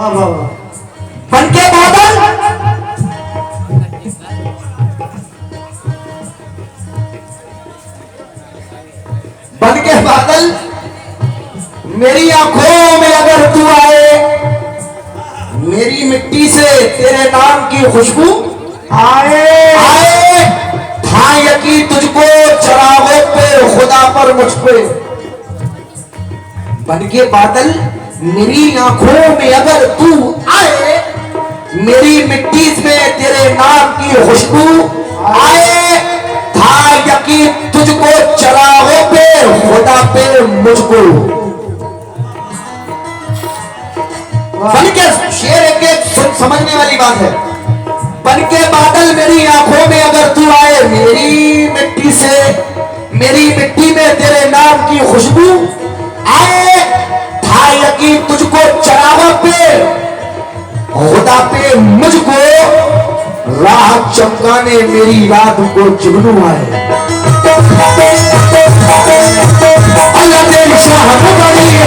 बन के बादल बन के बादल मेरी आंखों में अगर तू आए, मेरी मिट्टी से तेरे नाम की खुशबू आए आए, था यकीन तुझको चरागों पे, खुदा पर, मुझ पे। बन के बादल मेरी आंखों में अगर तू आए, मेरी मिट्टी में तेरे नाम की खुशबू आए, था यकीन तुझको चरागों पे, खुदा पे, मुझको। बन के शेर के समझने वाली बात है। बन के बादल मेरी आंखों में अगर तू आए, मेरी मिट्टी से, मेरी मिट्टी में तेरे नाम की खुशबू आए, था यकीन तुझको चरागों पे, खुदा पे, मुझको। राह चमकाने मेरी रात को जुगनू आए। अल्लाह तेरी शाह बड़ी है,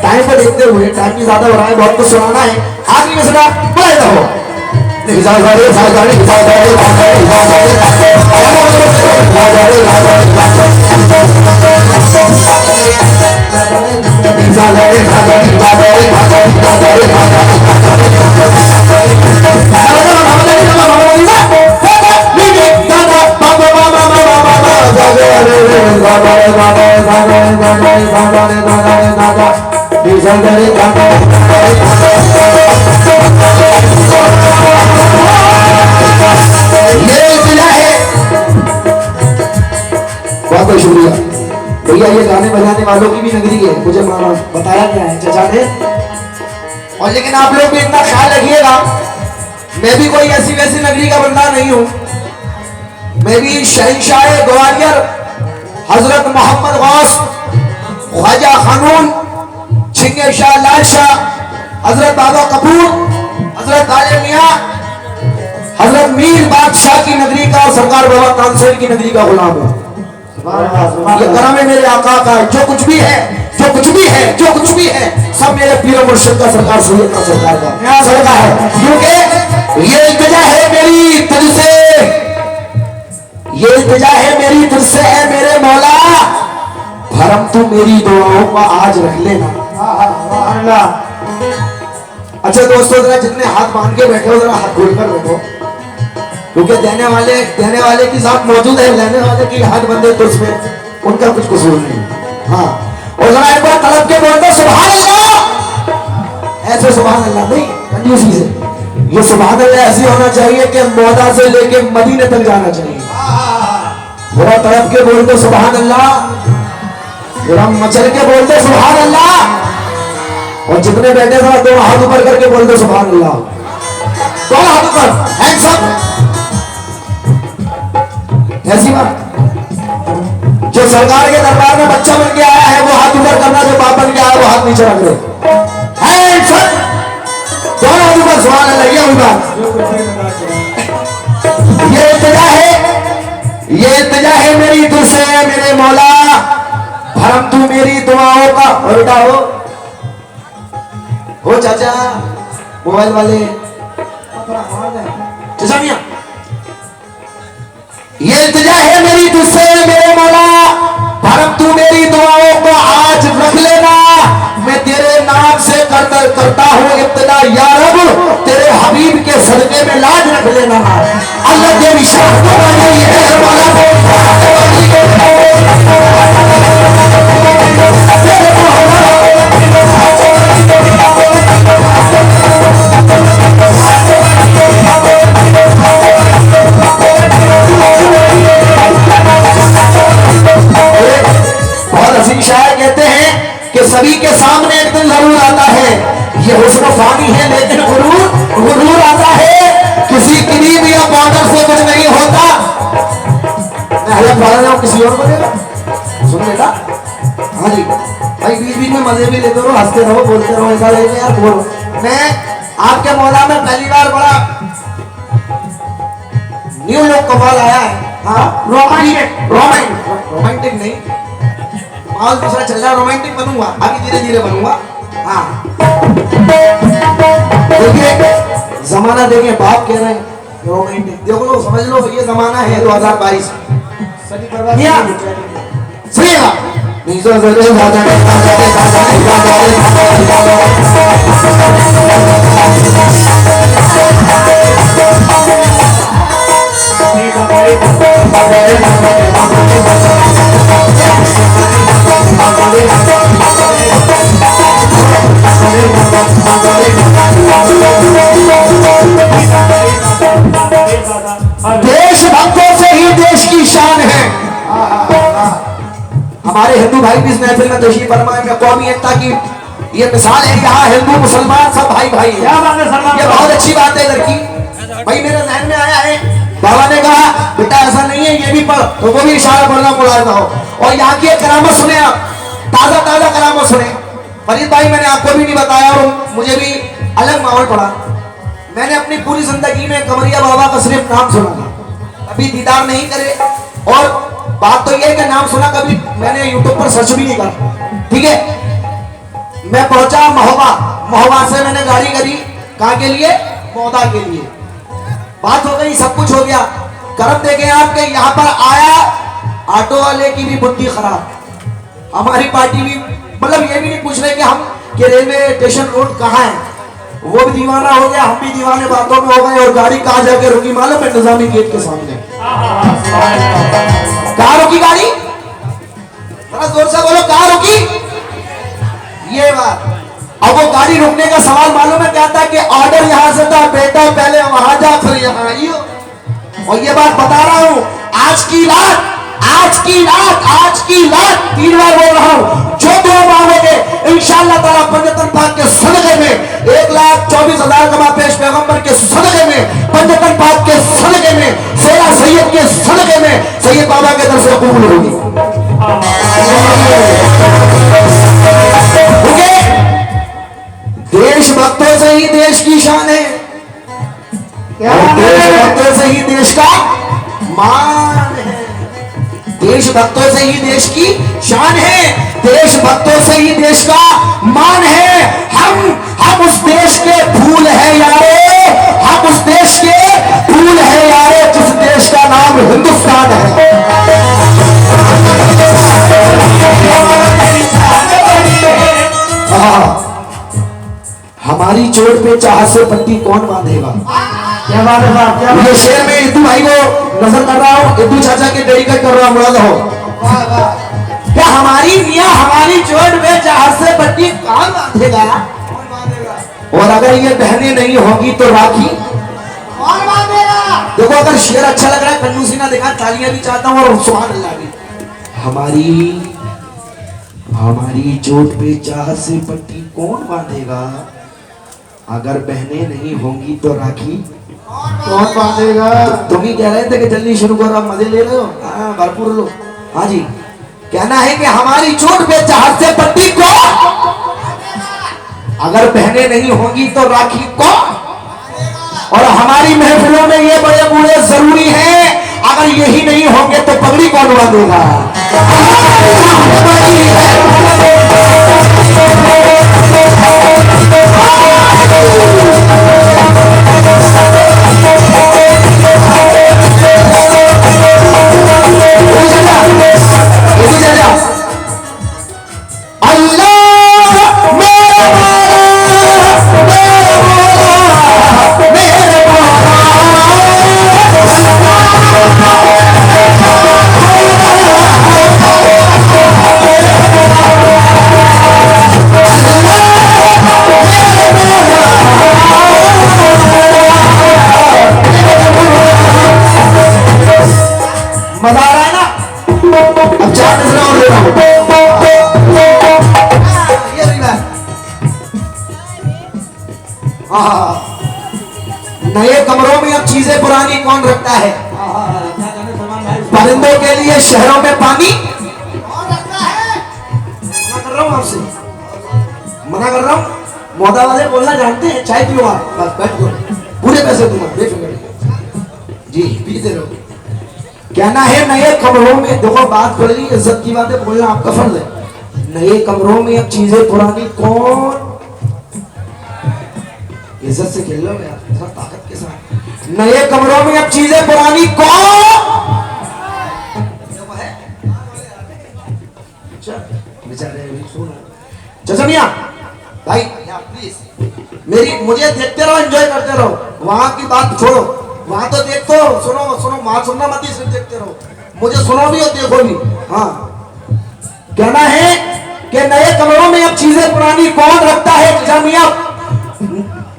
टाइम को देखते हुए, टाइम की ज्यादा हो रहा है, बहुत कुछ सुनाना है। आगे में सुना बड़े रहो। बहुत शुक्रिया भैया। ये गाने बजाने वालों की भी नगरी है, मुझे बताया गया है चाचा ने। और लेकिन आप लोग भी इतना ख्याल रखिएगा, मैं भी कोई ऐसी वैसी नगरी का बंदा नहीं हूं। मैं भी शहंशाह ग्वालियर हजरत मोहम्मद गौस ख्वाजा खानून छिंगे शाह लाल शाह हजरत बाबा कपूर हजरत आले मियां हजरत मीर बादशाह की नगरी का और सरकार बाबा तानसेन की नगरी का गुलाम हूं। ये करम है मेरे आका का। जो कुछ भी है, जो कुछ भी है, जो कुछ भी है, सब मेरे पीर मुर्शिद का, सरकार सैयद का, सरकार का सदका है। क्योंकि ये इल्तिजा है मेरी तुझसे, ये इल्तिजा है मेरी तुझसे है मेरे मौला, भरम तू मेरी दुआओं का आज रख लेना। अच्छा दोस्तों, जरा जितने हाथ बांध के बैठे हो, जरा हाथ खोलकर बैठो, क्योंकि देने वाले की साथ मौजूद है, लेने वाले की हाथ बंधे तो उसमें उनका कुछ कसूर नहीं। हाँ, और जरा एक बार तलब के बोलते सुभान अल्लाह। ऐसे सुभान अल्लाह नहीं, कंजूसी से। ये सुभान अल्लाह ऐसी होना चाहिए कि मौदा से लेके मदीने तक जाना चाहिए। थोड़ा तलब के बोलते सुभान अल्लाह, थोड़ा मचल के बोलते सुभान अल्लाह, और जितने बैठे थे दो हाथ ऊपर करके बोलते सुभान अल्लाह। दोनों हाथ ऊपर, हैंड्स अप। ऐसी बात, जो सरकार के दरबार में बच्चा बन के आया है वो हाथ ऊपर करना, जो बाप बन के आया वो हाथ नीचे रख दे। हैंड्स अप, दोनों हाथ ऊपर, सुभान अल्लाह। ये हुई बात। ये इल्तिजा है, ये इल्तिजा है मेरी तुझसे मेरे मौला, भरम तू मेरी दुआओं का। और बेटा हो चाचा मोबाइल वाले चाचा मियां, ये इल्तिजा है मेरी तुझसे मेरे मौला, भरम तू मेरी दुआओं को आज रख लेना। मैं तेरे नाम से करता हूँ इब्तिदा या रब, तेरे हबीब के सदके में लाज रख लेना। अल्लाह तेरी शान को बड़ी है मौला। सभी के सामने एक दिन जरूर आता है, ये हुस्न फानी है लेकिन गुरूर आता है। किसी करीब या बॉर्डर से कुछ नहीं होता। मैं किसी और बोलेगा, सुन बेटा। हाँ जी भाई, बीच बीच में मजे भी लेते रहो, हंसते रहो, बोलते रहो, ऐसा लगेगा यार बोलो। मैं आपके मौला में पहली बार बड़ा न्यू लुक कमाल आया है। हाँ रोमांटिक नहीं, माहौल दूसरा चल रहा है। रोमांटिक बनूंगा, अभी धीरे धीरे बनूंगा। हाँ देखिए जमाना, देखिए बाप कह रहे हैं रोमांटिक, देखो लो समझ लो ये जमाना है 2022। सुनिएगा देशभक्तों से ही देश की शान है। हमारे हिंदू भाई भी इस महफिल में तशरीफ फरमाए में कौमी एकता की ये मिसाल है। यहाँ हिंदू मुसलमान सब भाई भाई है। ये बहुत अच्छी बात है इधर की। भाई मेरे जहन में आया है, बाबा ने कहा बेटा ऐसा नहीं है ये भी पढ़, तो वो भी इशारा पढ़ना मुलाजा हो। और यहाँ की एक करामत सुने आप, ताजा ताजा करामत सुने। फरीद भाई मैंने आपको भी नहीं बताया और मुझे भी अलग माहौल पड़ा। मैंने अपनी पूरी जिंदगी में कमरिया बाबा का सिर्फ नाम सुना था, कभी दीदार नहीं करे। और बात तो ये कि नाम सुना, कभी मैंने यूट्यूब पर सर्च भी नहीं करा। ठीक है, मैं पहुंचा महोबा से मैंने गाड़ी करी, कहाँ के लिए? मौदा के लिए। बात हो गई, सब कुछ हो गया। करम देखे आपके यहाँ पर आया, ऑटो वाले की भी बुद्धि खराब, हमारी पार्टी भी मतलब ये भी नहीं पूछ रहे कि हम कि रेलवे स्टेशन रोड कहाँ है। वो भी दीवाना हो गया, हम भी दीवाने बातों में हो गए। और गाड़ी कहाँ जाके रुकी मालूम है? निजामी गेट के सामने। कहाँ रुकी गाड़ी? थोड़ा जोर से बोलो, कहाँ रुकी? ये बात। अब वो गाड़ी रुकने का सवाल मालूम है क्या था? कि ऑर्डर यहां से था, बेटा पहले वहां जा फिर यहां आइयो। और ये बात बता रहा हूं, आज की रात 3 बार बोल रहा हूं, जो दुआ मांगोगे इंशाअल्लाह ताला पंजतन पाक के सदक़े में 1,24,000 कमा पेश पैगंबर के सदक़े में, पंजतन पाक के सदक़े में, शेरा सैयद के सदक़े में सैयद बाबा के तरफ से कबूल होगी। देशभक्तों से ही देश की शान है, देशभक्तों से ही देश का मान है। देशभक्तों से ही देश की शान है, देशभक्तों से ही देश का मान है। हम उस देश के फूल है यारे, हम उस देश के फूल है यारे, जिस देश का नाम हिंदुस्तान है। हमारी चोट पे चाहत से पट्टी कौन बांधेगा? क्या बात है साहब, क्या ये शेर में इद्दू भाई को नजर कर रहा हूँ, इद्दू चाचा के डेडिकेट कर रहा हूँ, मुराद हो। क्या हमारी मियाँ हमारी चोट पे चाहत से पट्टी कौन बांधेगा? और अगर ये बहनें नहीं होगी तो राखी कौन बांधेगा? देखो अगर शेर अच्छा लग रहा है, कन्नूसी ना दिखा, तालियां भी चाहता हूँ और सुभान अल्लाह भी। हमारी चोट पे चाहत से पट्टी कौन बांधेगा? अगर बहनें नहीं होंगी तो राखी कौन बांधेगा? तुम ही कह रहे थे कि जल्दी शुरू करो, आप मजे ले रहे हो। हाँ भरपूर लो। हाँ जी, कहना है कि हमारी चोट पे चाहत से पट्टी कौन, अगर बहनें नहीं होंगी तो राखी कौन? और हमारी महफिलों में ये बड़े बूढ़े जरूरी हैं, अगर यही नहीं होंगे तो पगड़ी कौन बांधेगा? मजा आ रहा है ना? अब 4 नजर और ले रहा हूं। ये रही बात। नए कमरों में अब चीजें पुरानी कौन रखता है? परिंदों के लिए शहरों में पानी कौन रखता है? मना कर रहा हूं आपसे, मना कर रहा हूं। मौदा वाले बोलना जानते हैं, चाय पियो आप, बस बैठ दो, पूरे पैसे दूंगा, बेफिक्र। जी पीते रहो। कहना है नए कमरों में, देखो बात खुल गई, इज्जत की बातें बोलना आपका फर्ज है। नए कमरों में अब चीजें पुरानी कौन, इज्जत से खेल लो यार थोड़ा ताकत के साथ। नए कमरों में अब चीजें पुरानी कौन, बेचारे सुनो चाचा मियां भाई प्लीज मेरी, मुझे देखते रहो, एंजॉय करते रहो, वहां की बात छोड़ो, वहां तो देखो, सुनो सुनो, वहां सुनना मत, सिर्फ देखते रहो, मुझे सुनो भी और देखो भी। हाँ कहना है कि नए कमरों में अब चीजें पुरानी कौन रखता है चाचा मियां,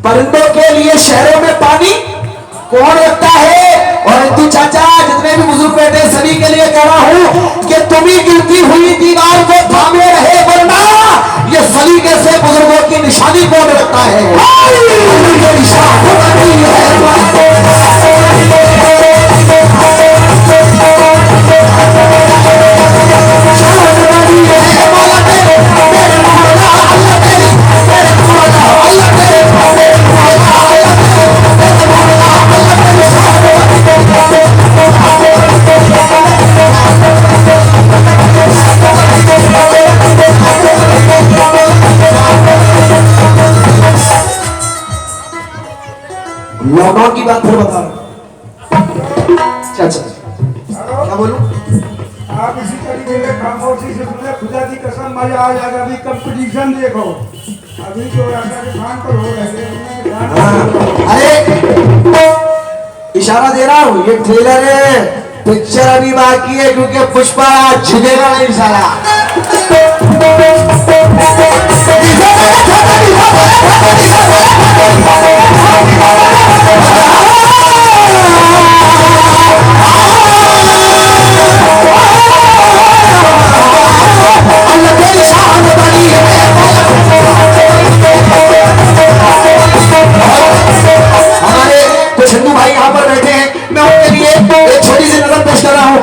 परिंदों के लिए शहरों में पानी कौन रखता है। और तू चाचा जितने भी बुजुर्ग बैठे सभी के लिए कह रहा हूं कि तुम ही गिरती हुई दीवार को थामे रहे, वरना ये सलीके से बुजुर्गों की निशानी कौन रखता है। लॉकडाउन की बात फिर बता रहा हूं। क्या बोलूं, आप इसी तरीके से खामोशी से सुने, खुदा की कसम मजा आ जाएगा। अभी कंपटीशन देखो, अभी जो खान पर हो रहे हैं। अरे इशारा दे रहा हूं, ये ट्रेलर है, पिक्चर अभी बाकी है, क्योंकि पुष्पा झुकेगा नहीं साला। हमारे कुछ हिंदू भाई यहाँ पर बैठे हैं, मैं उनके लिए एक छोटी सी नजर पेश कर रहा हूँ।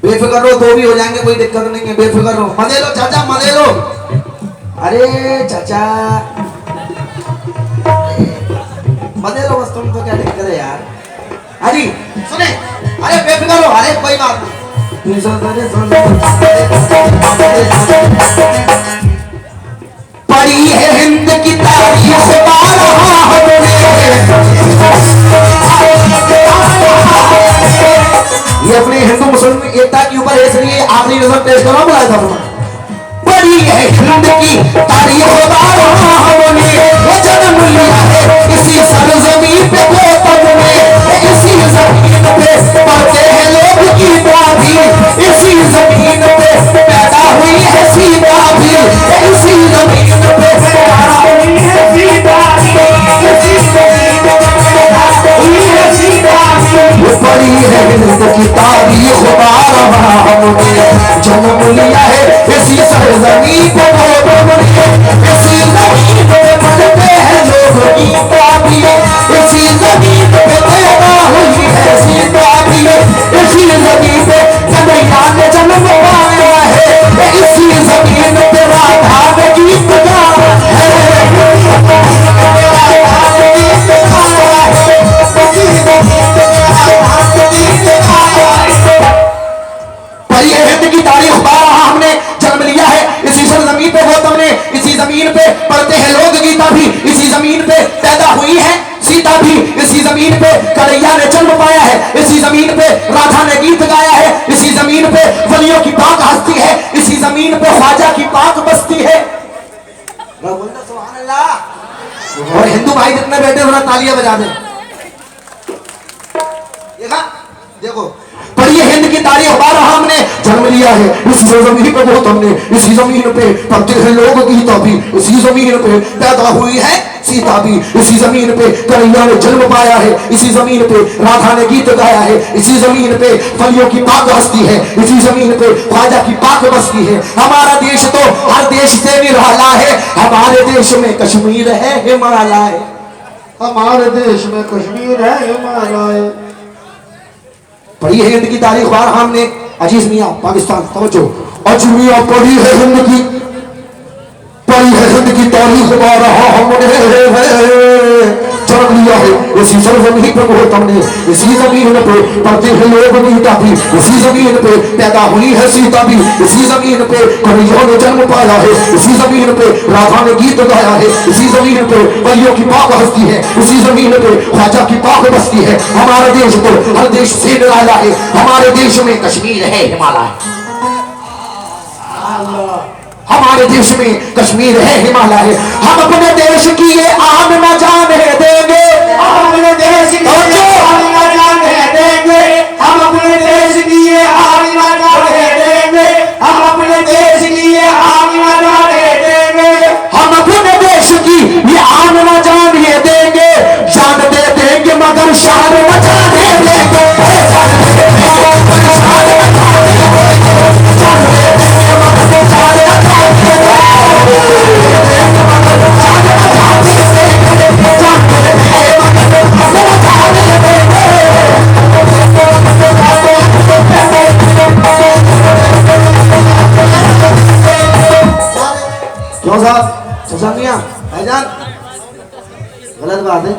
बेफिक्र रहो, तो भी हो जाएंगे, कोई दिक्कत नहीं है, बेफिक्र रहो, मजे लो चाचा, मजे लो। अरे चाचा मजे लो बस, तुम तो क्या दिक्कत है यार। अरे सुने, अरे बेफिक्र रहो, अरे कोई बात नहीं। पड़ी है हिंद की तारीख ये अपने हिंदू मुस्लिम एकता के ऊपर इसलिए आखिरी नजर पेश करना बुलाया था। बड़ी है हिंद की तारीख हमने वो जन्म लिया है इसी सरजमीन पे, वो इसी जमीन पे पढ़ते हैं लोग की बाधी, इसी जमीन पे पैदा हुई है सीता भी, इसी जमीन पे पैदा हुई है सीता भी, इसी जमीन पे पैदा हुई है सीता भी। बड़ी है हिंद की तारीख हमने जन्म लिया है इसी सरजमीन पे, इसी जमीन पे पढ़ते हैं लोग गीता भी, इसी जमीन पे पैदा हुई है सीता भी, इसी जमीन पे कन्हैया ने जन्म पाया है, इसी जमीन पे राधा ने गीत गाया हिंद की तारीख 12 हमने जन्म लिया है इसी सरजमीन पे, गौतम ने इसी जमीन पे पढ़ते हैं लोग गीता भी, इसी जमीन पे पैदा हुई है सीता भी, इसी जमीन पे कन्हैया ने जन्म पाया है, इसी जमीन पे राधा ने गीत गाया है, इसी जमीन पे वलियों की पाक हस्ती है, इसी जमीन पे ख्वाजा की पाक बस्ती है। सुभान अल्लाह। और हिंदू भाई जितने बैठे थोड़ा तालियां बजा दें। देखा देखो, पढ़िए हिंद की तारीख 12 हमने जन्म लिया है। इसी जमीन पे बहुत हमने, इसी जमीन पे पड़ते हैं लोग गीता भी, इसी जमीन पे पैदा हुई है सीता भी, इसी जमीन पे कन्हैया ने जन्म पाया है, इसी जमीन पे राधा ने गीत गाया है, इसी जमीन पे फलियों की पाक हस्ती है, इसी जमीन पे ख्वाजा की पाक बस्ती है। हमारा देश तो हर देश से निराला है, हमारे देश में कश्मीर है हिमालय, हमारे देश में कश्मीर है हिमालय। पढ़ी है हिंद की तारीख बार हमने, अजीज मियाँ पाकिस्तान तवज्जो, अजमिया पढ़ी है हिंद की, पढ़ी है हिंद की तारीख बार हमने जन्म लिया है इसी सरजमीन पे बहुत हमने, इसी जमीन पे पढ़ते हैं लोग गीता भी, इसी जमीन पे पैदा हुई है सीता भी, इसी जमीन पे कन्हैया ने जन्म पाया है, इसी जमीन पे राधा ने गीत गाया है, इसी जमीन पे वलियों की पाक हस्ती है, इसी जमीन पे ख्वाजा की पाक बस्ती है। हमारा देश तो हर देश से निराला है, हमारे देश में कश्मीर है हिमालय, हमारे देश में कश्मीर है हिमालय। हम अपने देश की ये आन न जाने देंगे, हम अपने देश की आन न जाने देंगे, हम अपने देश की आन न जाने देंगे, हम अपने देश की आन न जाने देंगे, हम अपने देश की ये आन न जाने देंगे, जान दे देंगे मगर शान न जाने देंगे, जान दे देंगे मगर शान न जाने देंगे, जान दे देंगे मगर शान न जाने देंगे, क्यों साहब सुसानिया भाईजान, गलत बात है,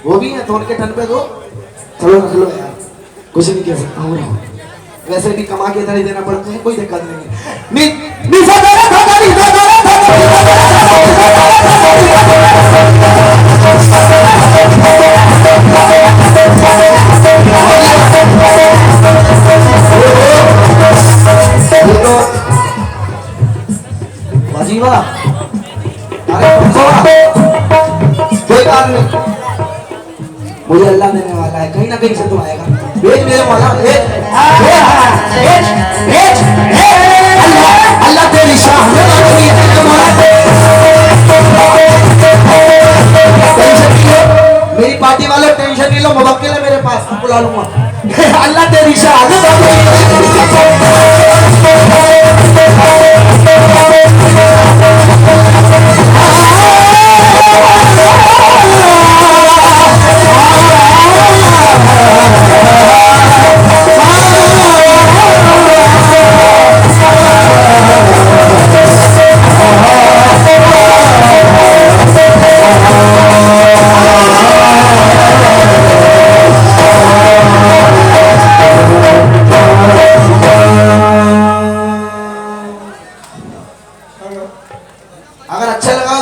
वो भी है तो उनके टन पे दो, चलो रख लो यार, कुछ नहीं कह सकता हूँ, वैसे भी कमा के इधर ही देना पड़ते हैं, कोई दिक्कत नहीं है। वाजीवा, अरे कोई बात नहीं, मुझे अल्लाह देने वाला है, कहीं ना कहीं से तो आएगा, भेज मेरे मौला, भेज अल्लाह तेरी शान मेरी पार्टी वालों टेंशन नहीं लो, मुवक्किल है मेरे पास, बुला लूंगा। अल्लाह तेरी शान अगर अच्छा लगा